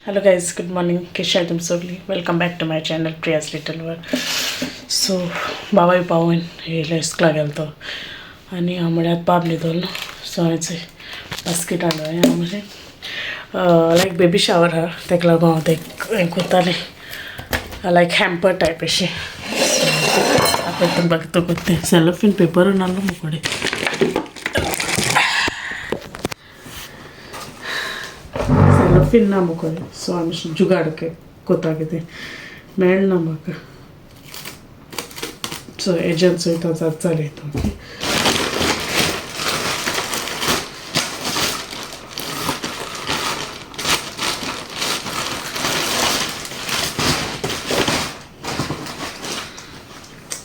Hello guys, good morning. Keshatum Sogli. Welcome back to my channel Priya's Little World. So बाबा पावन हे लेस्कला गेलतो आणि आमड्यात पाप लिदोल सो हांचे बास्केट हाडलो हांवें म्हणजे लायक बेबी शावर हा तेका लागून हांव ते हें कोत्तालें लायक हॅम्पर टायप अशें आपण बघतो कोत्तें सेलोफिन पेपर नासलो मुकोडे सेलोफिन ना मुकोडे सो आमी जुगाड कोता कितें मेळना म्हाका सो हेज्यान चोयता जात जालें okay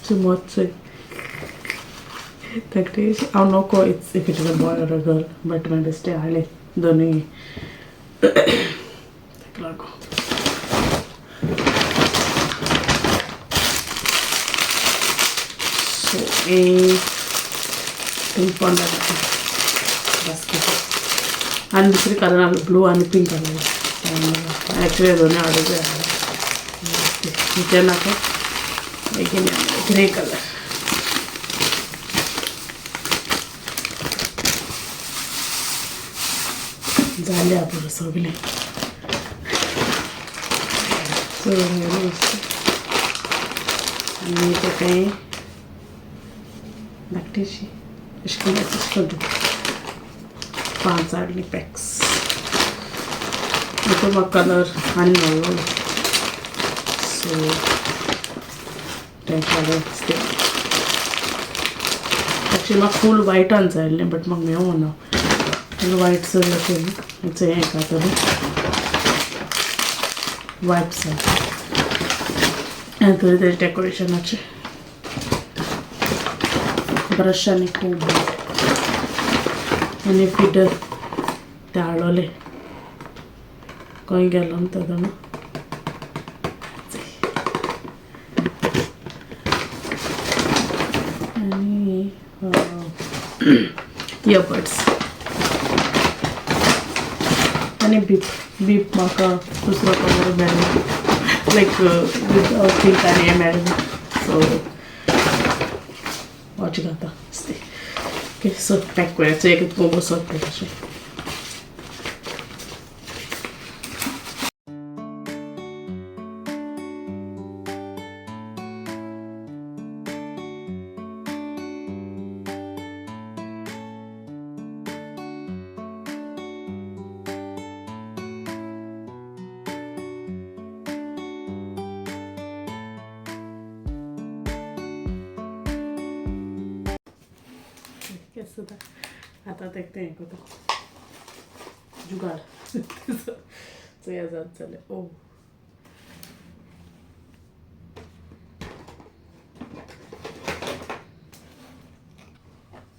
too much. That is, I don't know if it is a boy or a girl, but my best I don't know. So a pink one basket. And this is color blue and pink color. And actually, I don't know how to do it. Again, grey color. झाले आपण सगळे आणि ते काही धाकटीशी अशी करून 5 हाडली pax तो म्हाका कलर आनी घाललो सो एक्चुअली म्हाका फूल वायटान जाय आसलें बट म्हाका मेळोना वायट सगळं केलं हेचं हें कातलें वायट जाय आनी तरी तेजें डेकोरेशनाचें ब्रशांनी खूब आनी फिटर ते हाडलोलें खंय गेलो तो जाणा आनी इयरबड्स आणि बीप म्हाका दुसरो कलर मेळ्ळो लायक पिंक आनी हें मेळ्ळें सो वॉच घाता ओके सो पॅक करायचं एक कोबो सोंपलें अशें सुद्धा आता ते हें करता जुगाड चोया जात जालें ओ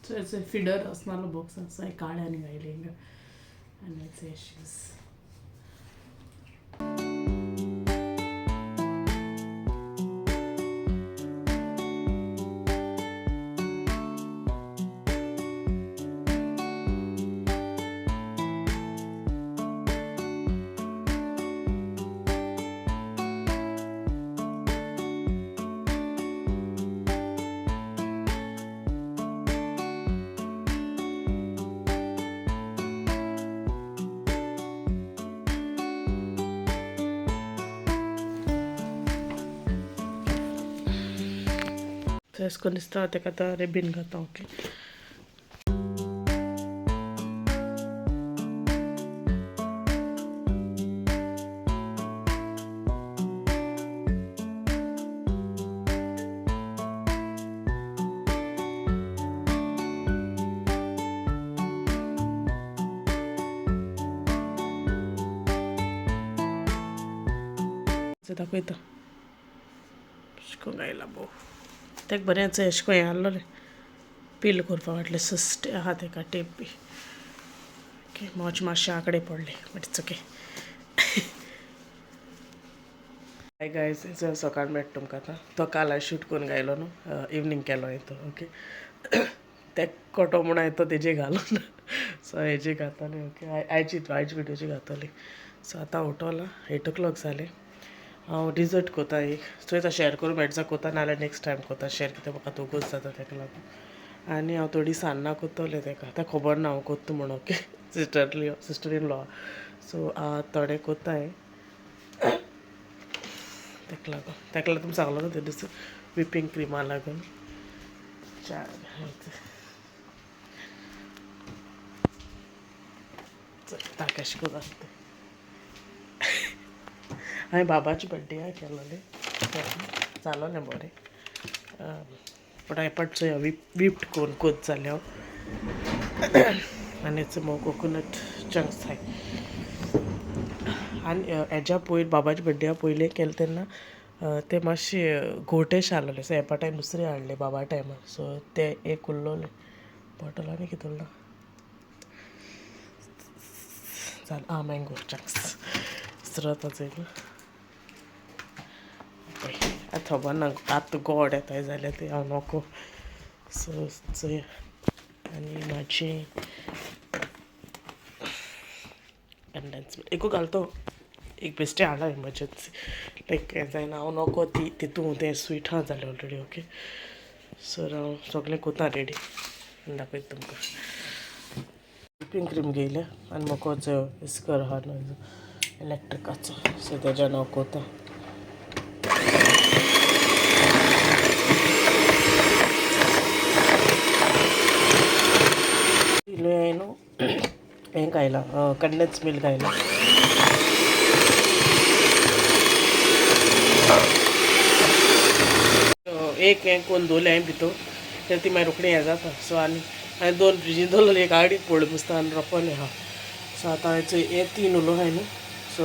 चोयचो फिडर असनालो बॉक्स आसा काळ्यान घायले हिंगा आनी हेचे शूज వేసుకొని ఇస్తా అయితే కదా రిబ్బిన్ కదా ఓకే दाखयता शिकून गायला भोव तेका बरेंच अशें करून हें हाडलोलें पील करपा वाटलें सस्ट आहा तेका टेप बी ओके मातशें आंकडे पडले but it's okay hi guys सकाळ मेळटा तुमकां आतां तो काल हांवें शूट करून गायलो न्हू इवनींग केलो हांवें तो ओके ते कोटो म्हूण हांवें तो तेजेर घालून सो हेजेर घातलें ओके आयची व्हिडियोचेर घातली सो आतां उठोला 8 o'clock जाले. हांव डिजर्ट कोता एक चोयता शेअर करूं मेळचा कोता नाल्यार नेक्स्ट टायम कोता शेअर कित्याक म्हाका दोगूच जाता तेका लागून. आनी हांव थोडीं सान्नां कोत्तोलें तेका तें खबर ना हांव कोत्ता म्हणून okay sister in law. So थोडें कोत्ताय तेका लागून सांगलो न्हू ते दीस विपींग क्रिमा लागून कशें कोता तें हांवें बाबाची बड्डे केलोलें जालोलें बरें. बट हांवें पाट चोया विप्ड कोन कोत जालें हांव आनी इट्स मोव कोकोनट चंक्स हाय. आनी हेज्या पयलीं बाबाच्या बड्डेया पयलीं केलें तेन्ना ते मातशे घोटेशे आहलोले सो हेपा टायम दुसरे हाडले बाबा टायमार. सो ते एक उरलोले बॉटल आनी कितें उरला जालें मँगो चंक्स इसरता चोय आतां खबर ना आतां गोड येताय जाल्यार ते हांव नोको. सो चोया आनी मातशें कंडेन्स एकू घालतो एक बेश्टें हाडला एमर्जन्सी लायक हें जायना हांव नोको ती तितू तें स्वीट आहा जालें ऑलरेडी ओके. सो हांव सगलें कोता रेडी दाखयता तुमकां. व्हिपींग क्रीम घेयल्या आनी म्हाका इस्कर आहा न्हू इलेक्ट्रिकाचो सो तेज्यान हांव कोता. न्हू हें घायलां कंडेन्स मिल्क घायलां. एक हें कोन्न दवरलें हांवें भितर तें ती मागीर रोखडें हें जाता. सो आनी हांवें 2 फ्रिजीन दवरलें एक आडीक पडलो बुसता आनी रोपोलें आहा. सो आतां हांवें हे 3 उलो हाय न्हू सो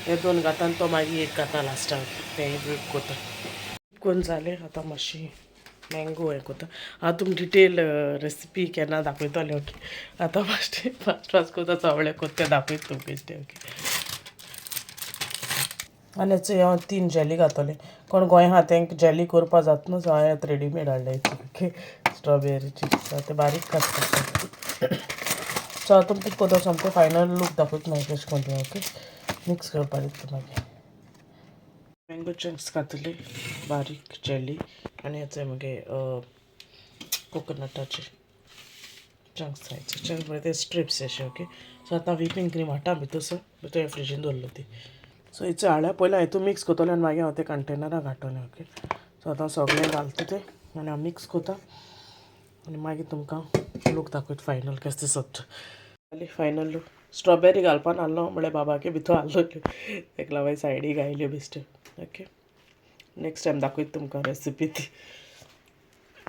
हे 2 घाता आनी तो मागीर एक घाता लास्टाक तें व्हीप कोता. कोन्न जालें आतां मातशी मँगो हें कोता. हांव तुमकां डिटेल रेसिपी केन्ना दाखयतलें ओके. आतां फास्ट कोता चवळे कोत्ता तें दाखयता तुमकां तें ओके. आनी हांव 3 जेली घातलें कोण गोंय आहा तेंक जेली कोरपा जाता न्हू सो हांवें आतां रेडीमेड हाडलें ओके स्ट्रॉबेरीची. सो आतां बारीक काडटा. सो हांव तुमकां कोता सामकें फायनल लूक दाखयता मागीर कशें कोन्न तें ओके. मिक्स करपा दिता मागीर मँगो चंक्स घातले बारीक जेली आनी हेचो मागे कोकोनटाचे चंक्स जायचे चंक्स म्हणजे ते स्ट्रिप्स अशे ओके. सो आतां व्हिपींग क्रीम हाडटा भितर भितर फ्रिजीन दवरलो ती. सो हिचो हाडल्या पयलीं हितून मिक्स कोतलें आनी मागीर हांव ते कंटेनराक घातलें ओके. सो आतां सगळें घालता तें आनी हांव मिक्स कोता आनी मागीर तुमकां लूक दाखयता फायनल केस दिसता. जाली फायनल लूक स्ट्रॉबेरी घालपा नासलो म्हळ्यार बाबाके भितर आहलोल्यो तेका लागून सायडीक घायल्यो बेश्ट्यो ओके. नेक्स्ट टायम दाखयता तुमकां रेसिपी ती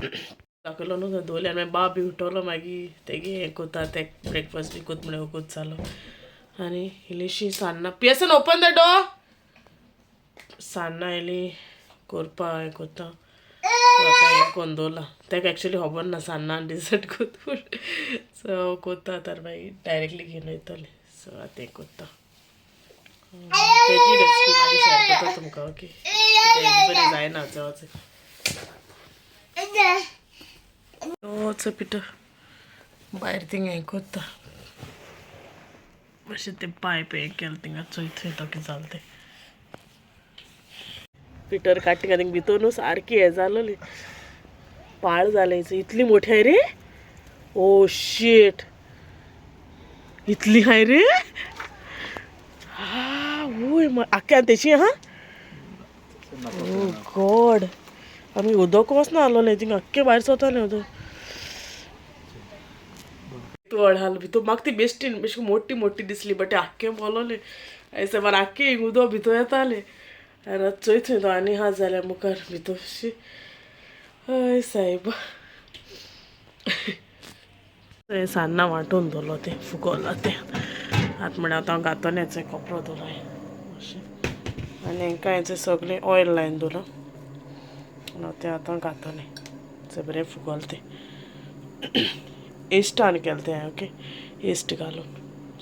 दाखयलो न्हू दवरली आनी बाब बी उठलो मागीर तेगे हें कोता तें ब्रेकफास्ट बी कोत म्हळ्यार वगूच जालो. आनी इल्लीशी सान्नां पियसन ओपन द डोर सान्नां इल्लीं कोरपा हें कोता. आतां हें कोन्न दवरलां तेका एक्चुली खबर ना सान्नां डिजर्ट कोत पूण सो कोता तर मागीर डायरेक्टली घेवन वयतलें. सो आतां हें कोता तेजी रेसिपी मागीर शेअर कोता तुमकां ओके. बरें जायना चवचें चोच पिठो भायर थिंगा हें कोत्ता अशें तें पायप हें केलें थिंगा चोय थंय तो कितें जालें तें पिटर काडटी थिंगा भितर न्हू सारकी हें जालोली पाळ जालें इतली मोठी हाय रे. ओ शीट इतली हाय रे. वूय आख्या तेची आहा. ओ गॉड आमी उदक वचना आहलोलें थिंगा आख्खें भायर सोतालें उदक. तूं हळाल भितर म्हाका ती बेश्टी बेश्टी मोठी मोठी दिसली बट आख्खें बोलोलें ऐसे मार आख्खें उदक भितर येतालें आनी चोय थंय तो आनी आहा जाल्यार मुखार भितर अशी हय सायबा. सान्नां वांटून दवरलो तें फुगोला तें आतां म्हळ्यार आतां हांव घातोलें हेचो कोपरो दवरलो अशें आनी हांकां हेचें सगळें ऑयल लायन दवरलो आनी हांव तें आतां घातोलें चोय बरें फुगोल तें इश्टान केलें तें हांवें ओके इस्ट घालून.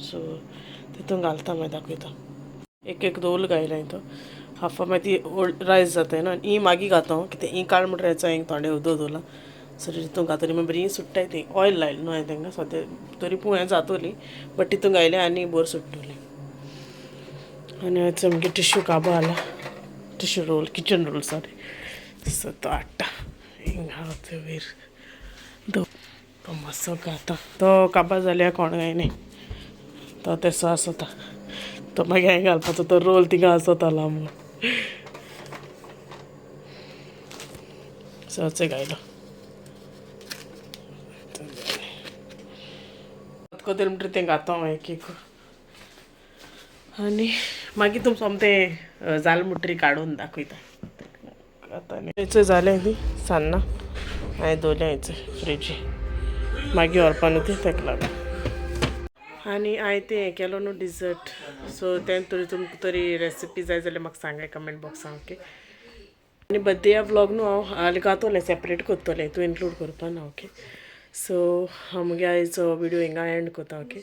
सो तितून घालता मागीर दाखयता एक दोल घायला तो हाफ मागीर ती रायस जाताय न्हू आनी ही मागीर घाता कितें ही काड म्हणल्यार हेचो हांवें थोडें उदक दवरलां. सो तितून घातली मागीर बरी सुट्टाय ती ऑयल लायली न्हू हांवें तांकां सो तें तरी पूण हें जातोली बट तितून घायलें आनी बोर सुट्टोली. आनी आयज आमगे टिश्यू काबो आला tissue roll kitchen roll sorry सो तो हाडटा हिंग हांव वयर तो मातसो घाता तो काबार जाल्यार कोण काय न्ही तो तेसो आसोता तो मागीर हांवें घालपाचो तो रोल थिंगा आसोतालो म्हूण सोचे घायलो कोतेल म्हणटा तें घातो हांव एक एक आनी मागीर तुम सोमतें जालें म्हणटरी काडून दाखयता आतां हेचें जालें न्ही सान्नां हांवें दवरलें हेचें फ्रिजी मागीर व्हरपा न्हू ती तेका लागून आनी हांवें तें हें केलो न्हू डिजर्ट सो तें तरी तुमकां तरी रेसिपी जाय जाल्यार म्हाका सांगाय कमेंट बॉक्सान ओके आनी बर्थडे व्लॉग न्हू हांव घातोलें सेपरेट करतलें तूं इन्क्लूड करपा ना ओके सो हांव मुगे आयचो विडियो हिंगा एंड कोता ओके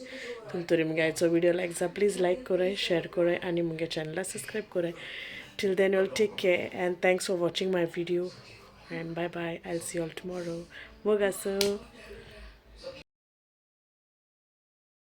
तुम तरी मुगे आयचो विडियो लायक जा प्लीज लायक कोराय शेअर कोराय आनी मुगे चॅनला सबस्क्रायब कोराय till then you'll take care and thanks for watching my video and bye bye I will see all tomorrow मोगासो